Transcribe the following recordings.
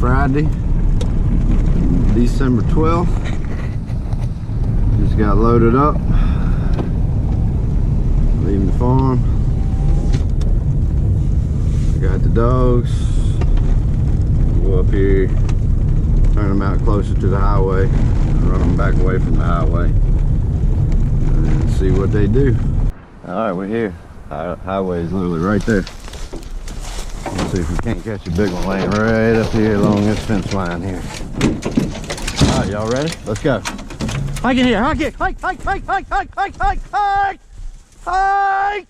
Friday, December 12th. Just got loaded up, leaving the farm. I got the dogs. Go up here, turn them out closer to the highway, and run them back away from the highway, and see what they do. All right, we're here. Highway is literally right there. Let's see if we can't catch a big one laying right up here along this fence line here. All right, y'all ready? Let's go. Hike in here, hike it, hike, hike, hike, hike, hike, hike, hike, hike, hike, hike,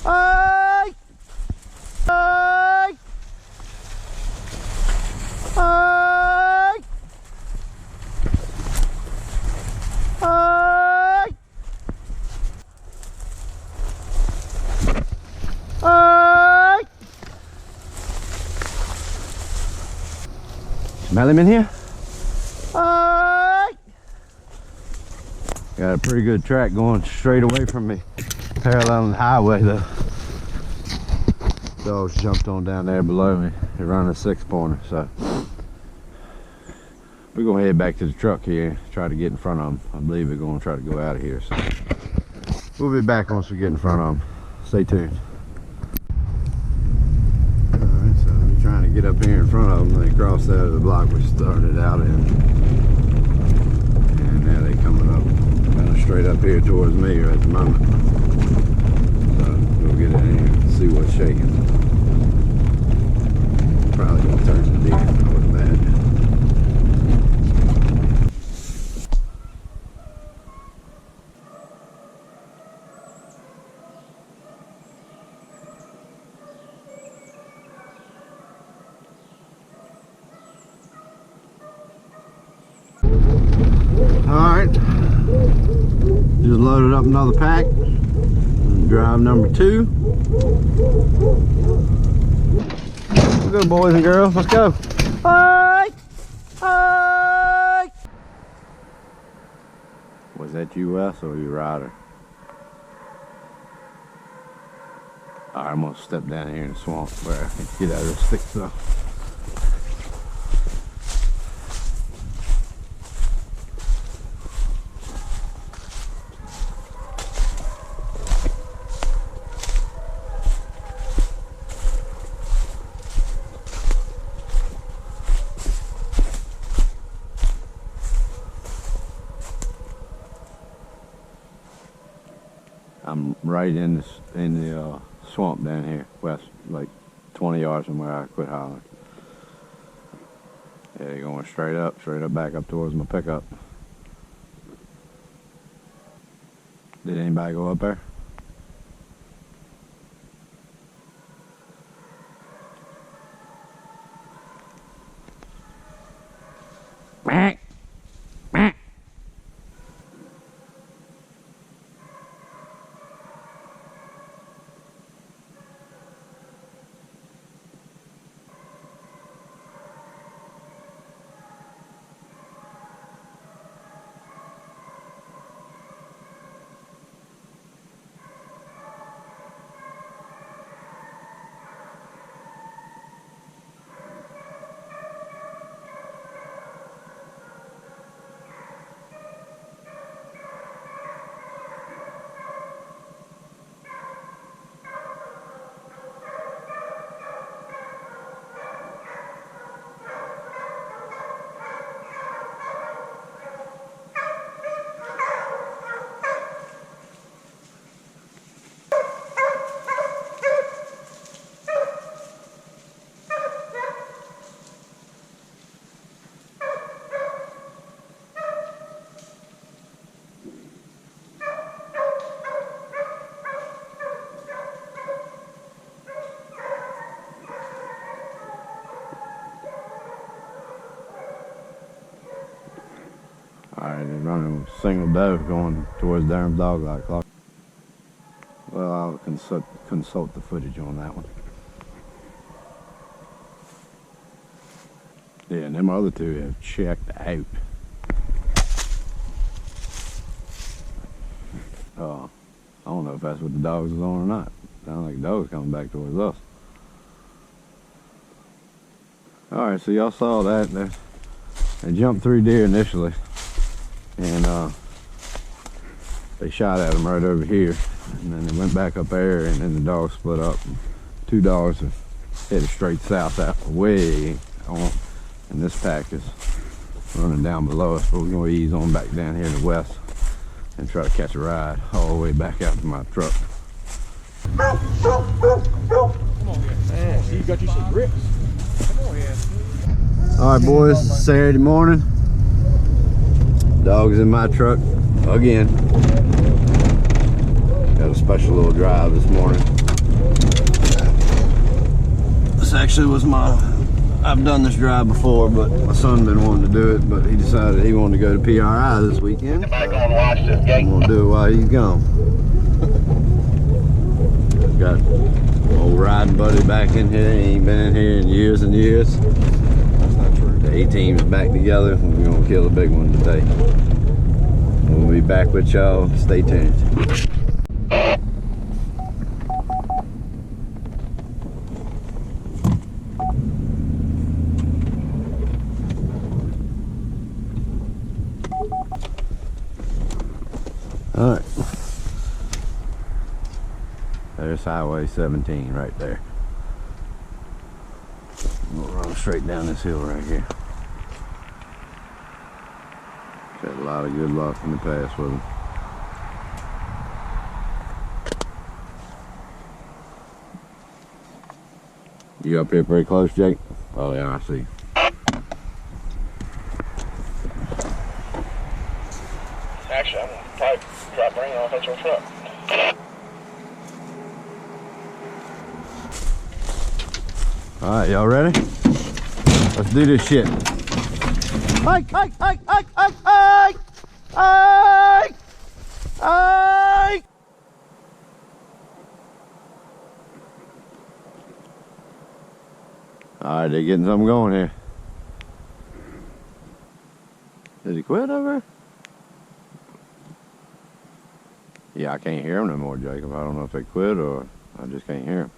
hike, hike, hike, hike. Smell him in here? Hike. Got a pretty good track going straight away from me, paralleling the highway though. Dogs jumped on down there below me. They're running a 6-pointer, so we're gonna head back to the truck here, try to get in front of them. I believe we're gonna try to go out of here, so we'll be back once we get in front of them. Stay tuned. Alright, so we're trying to get up here in front of them. They crossed out of the block we started out in, and now they coming up kind of straight up here towards me right at the moment. So we'll get in here and see what's shaking. Probably gonna turn to deer, I would imagine. Alright, just loaded up another pack. Drive number 2. Let's go, boys and girls, let's go. Hike! Hike! Was that you, Wes, or you, Ryder? Alright, I'm gonna step down here in the swamp where I can get out of this thick stuff. I'm right in the swamp down here, west, like 20 yards from where I quit hollering. Yeah, they're going straight up back up towards my pickup. Did anybody go up there? Alright, they're running a single doe going towards Durham's dog light clock. Well, I'll consult the footage on that one. Yeah, and them other two have checked out. I don't know if that's what the dogs is on or not. Sounds like the dog's coming back towards us. All right, so y'all saw that. They jumped 3 deer initially, and they shot at them right over here, and then they went back up there, and then the dogs split up. 2 dogs have headed straight south that way on, and this pack is running down below us, but we're gonna ease on back down here in the west and try to catch a ride all the way back out to my truck. Come on here. Man, see, you got you some grips. Come on here. All right, boys, Saturday morning. Dogs in my truck again. Got a special little drive this morning. This actually was I've done this drive before, but my son been wanting to do it, but he decided he wanted to go to PRI this weekend. I'm gonna do it while he's gone. Got old riding buddy back in here. He ain't been in here in years and years. That's not true. The A-team's back together, and we're gonna kill a big one today. We'll be back with y'all. Stay tuned. All right. There's Highway 17 right there. We'll run straight down this hill right here. Had a lot of good luck in the past with them. You up here pretty close, Jake? Oh yeah, I see. Actually, I'm gonna probably drop rain off at your truck. Alright, y'all ready? Let's do this shit. Hike, hike, hike, hike, hike, hike! Hike! Hike! Alright, they're getting something going here. Did he quit over there? Yeah, I can't hear him no more, Jacob. I don't know if they quit or I just can't hear him.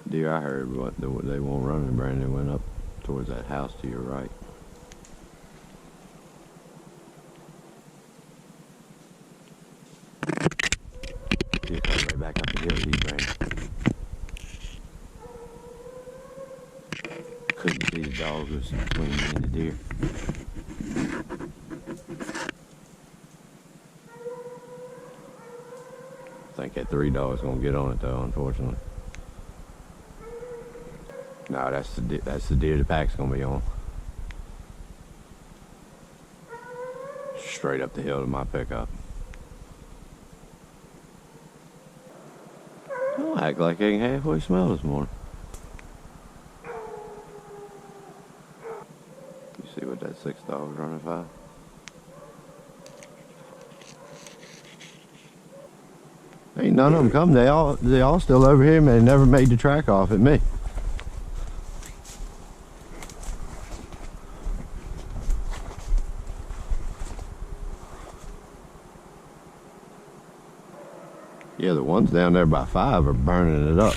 Deer I heard what they won't run, and Brandon went up towards that house to your right. Deer come right back up the hill, these Brandon. Couldn't see the dog was between me and the deer. I think that 3 dogs gonna get on it though, unfortunately. No, that's the deer the pack's gonna be on. Straight up the hill to my pickup. Don't act like I can halfway smell this morning. You see what that 6 dog's running 5? Ain't none of them come. They all still over here, man. They never made the track off at me. Yeah, the ones down there by 5 are burning it up.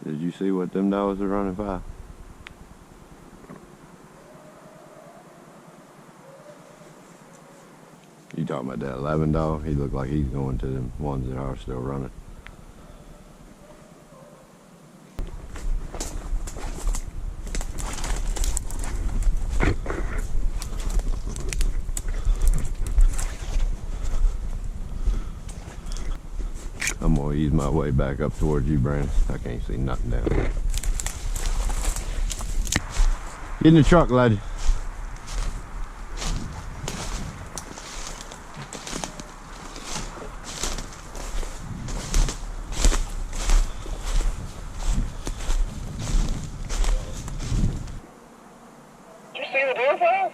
Did you see what them dogs are running 5? You talking about that 11 dog? He looked like he's going to them ones that are still running. I'm gonna ease my way back up towards you, Brandon. I can't see nothing down there. Get in the truck, lady. Did you see the deer file?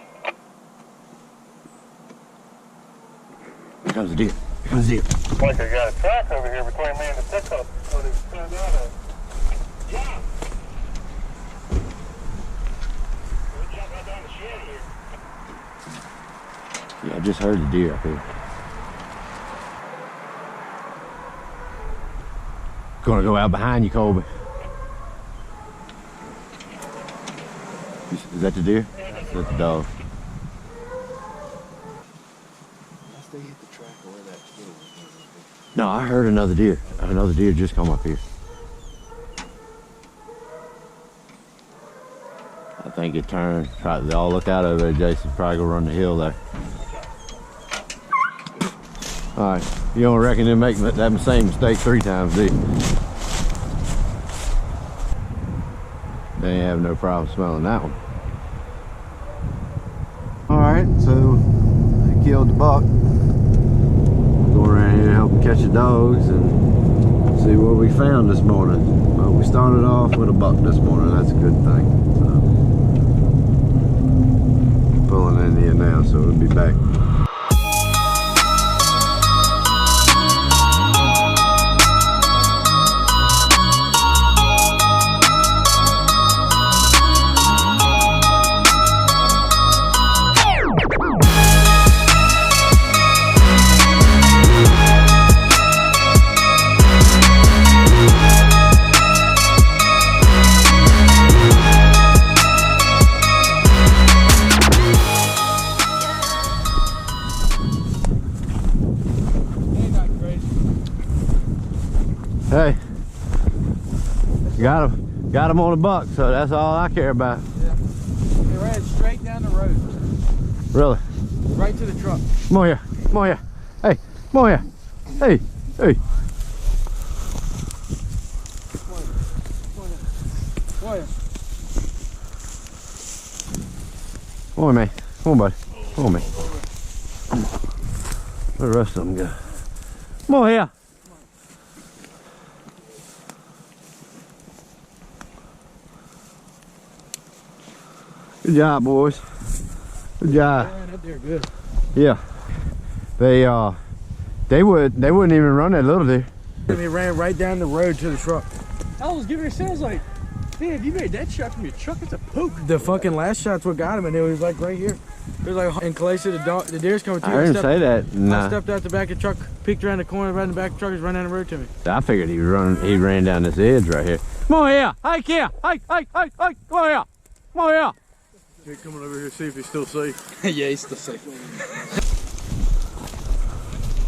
Here comes the deer. Here comes the deer. Like I got a track over here between me and the pickup. But it's turned out yeah. We jump right down the shed here. Yeah, I just heard the deer up here. Gonna go out behind you, Colby. Is that the deer? Is that the dog? Unless they hit the track or where that hill was. No, I heard another deer. Another deer just come up here. I think it turned. They all look out over there. Jason's probably gonna run the hill there. All right, you don't reckon they make that same mistake 3 times, do you? They ain't have no problem smelling that one. All right, so they killed the buck. Go around here and help them catch the dogs and see what we found this morning. Well, we started off with a buck this morning. That's a good thing. Pulling in here now, so we'll be back. Hey, got him on a buck, so that's all I care about. Yeah. They ran straight down the road. Really? Right to the truck. Come on here, come on here. Hey, come on here. Hey, hey. Come on, man. Come on, buddy. Come on, man. Where the rest of them go? Come on here. Good job, boys. Good job. They ran up there good. Yeah. They wouldn't even run that little deer. And they ran right down the road to the truck. I was giving it sounds like, man, if you made that shot from your truck, it's a poke. The fucking last shot's what got him, and it was like right here. It was like in Calais, the deer's coming through. I didn't say that. I Nah. stepped out the back of the truck, peeked around the corner, right in the back of the truck, he's running down the road to me. I figured he ran down this edge right here. Come on here. Hey, Kia. Hey, hey, hey, hey. Come on here. Come on here. He's coming over here to see if he's still safe. Yeah, he's still safe.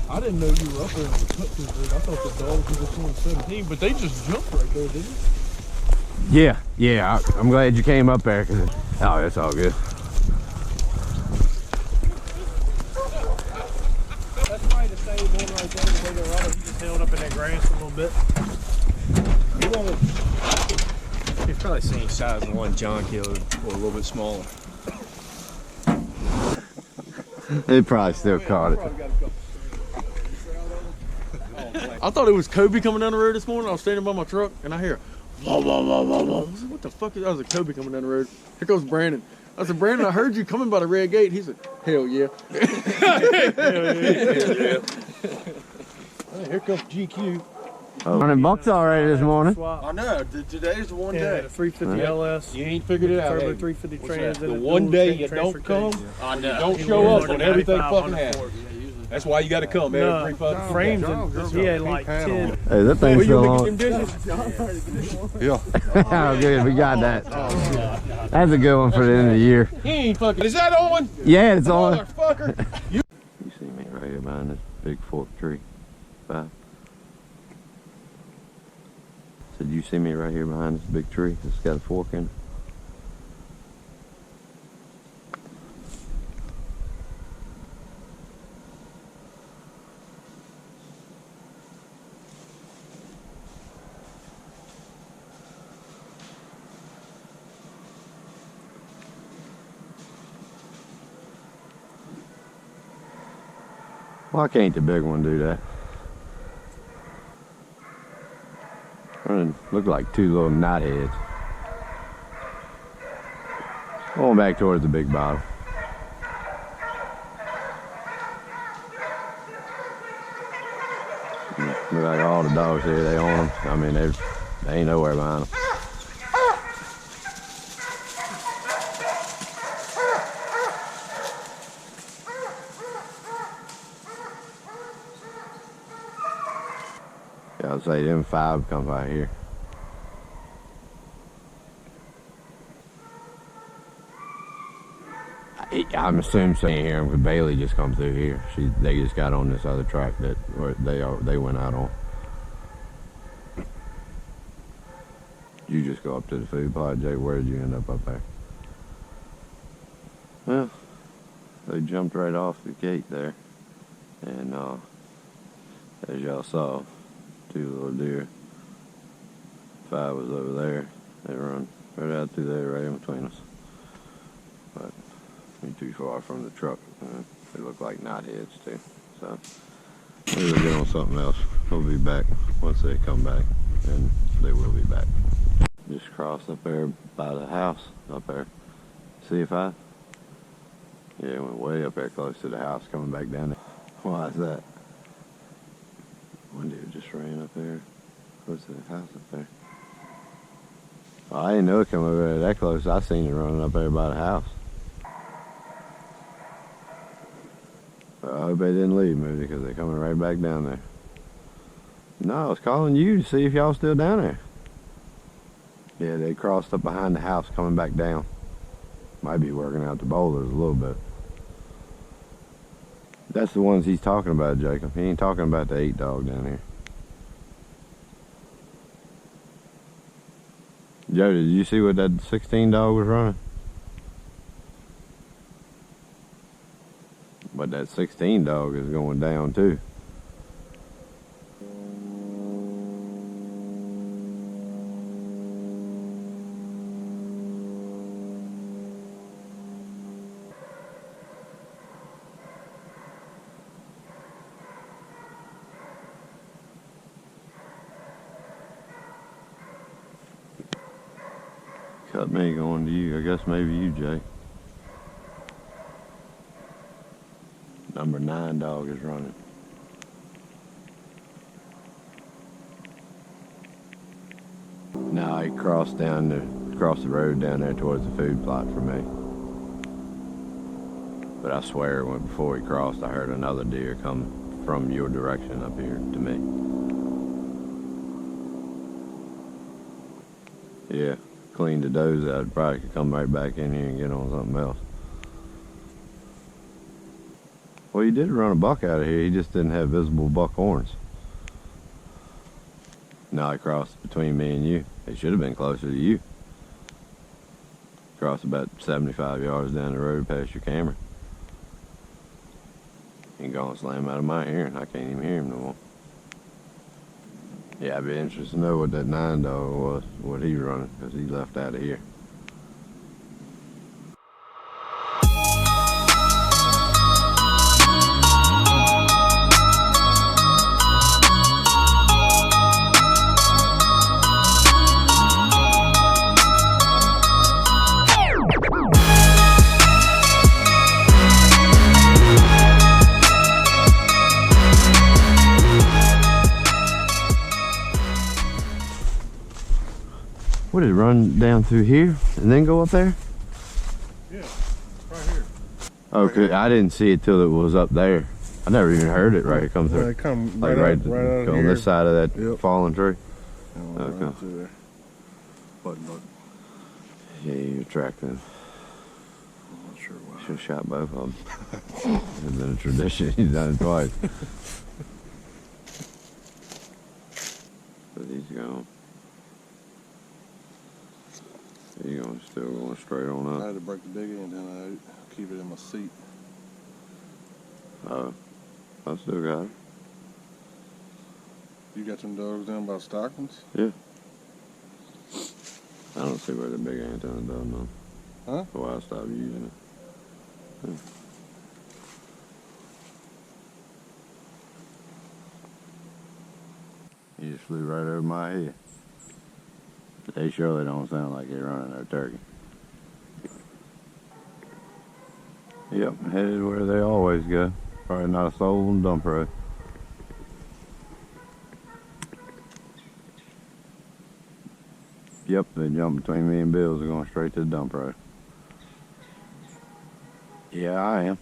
I didn't know you were up there on the cut through. I thought the dogs were just on 17, but they just jumped right there, didn't they? Yeah. I'm glad you came up there. Oh, that's all good. That's probably the same one right there. The bigger rudder, he just held up in that grass a little bit. He's probably the same size as the one John killed, or a little bit smaller. They probably still caught it. I thought it was Kobe coming down the road this morning. I was standing by my truck and I hear, blah, blah, blah, blah, blah. I said, what the fuck is that? I was like, Kobe coming down the road. Here goes Brandon. I said, Brandon, I heard you coming by the red gate. He said, hell yeah. Hell yeah. Hey, here comes GQ. 100 bucks already this morning. I know. Today's the one day. The 350 LS. You ain't figured it out. Turbo have you? 350 What's trans. that? and The a one dual day chain you transfer don't case. come, I know. don't show up when everything fucking happens. That's why you got to come every fucking Frames and he had like 10. Hey, that thing's still licking on. them dishes? Oh, good. We got that. That's a good one for the end of the year. He ain't fucking. Is that on? Yeah, it's on. Motherfucker. You see me right here behind this big fork tree. Bye. Said you see me right here behind this big tree that's got a fork in it. Why can't the big one do that? Running, look like two little knotheads. Going back towards the big bottle. Look like all the dogs here, they own them. I mean, they ain't nowhere behind them. Yeah, I'd say them 5 come out here. I'm assuming so. You can't hear them because Bailey just come through here. They just got on this other track that they went out on. You just go up to the food plot, Jay. Where did you end up there? Well, they jumped right off the gate there, and as y'all saw, 2 little deer. 5 was over there. They run right out through there, right in between us. But ain't too far from the truck. They look like knotheads too. So maybe we'll get on something else. We'll be back once they come back, and they will be back. Just crossed up there by the house up there. See if I? Yeah, it went way up there close to the house, coming back down there. Why is that? One dude just ran up there close to the house up there. Oh, I didn't know it come over there that close. I seen it running up there by the house. But I hope they didn't leave, maybe, because they're coming right back down there. No, I was calling you to see if y'all still down there. Yeah, they crossed up behind the house, coming back down. Might be working out the boulders a little bit. That's the ones he's talking about, Jacob. He ain't talking about the 8 dog down here. Joe, did you see what that 16 dog was running? But that 16 dog is going down too. Cut me going to you. I guess maybe you, Jay. Number 9 dog is running. Now he crossed the road down there towards the food plot for me. But I swear when before he crossed, I heard another deer come from your direction up here to me. Yeah, cleaned the does out. Probably could come right back in here and get on something else. Well, he did run a buck out of here. He just didn't have visible buck horns. Now he crossed between me and you. He should have been closer to you. Crossed about 75 yards down the road past your camera. He gonna slam out of my hearing. I can't even hear him no more. Yeah, I'd be interested to know what that 9 dog was, what he running, because he left out of here. What did it run down through here and then go up there? Yeah, right here. Okay, I didn't see it till it was up there. I never even heard it right come through. They come Like right out on here. this side of that Yep. fallen tree. Okay. Okay. There. But Yeah, you're tracking. I'm not sure why. Should have shot both of them. It's been a tradition. He's done it twice. But he's gone. He's still going straight on I up. had to break the big end and I keep it in my seat. Oh, I still got it. You got them dogs down by Stockton's? Yeah. I don't see where the big antenna does no. Huh? So I stopped using it. Yeah. He just flew right over my head. But they surely don't sound like they're running no turkey. Yep, headed where they always go. Probably not a soul on the dump road. Yep, they jumped between me and Bill's. They're going straight to the dump road. Yeah, I am.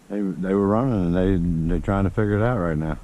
They were running and they're trying to figure it out right now.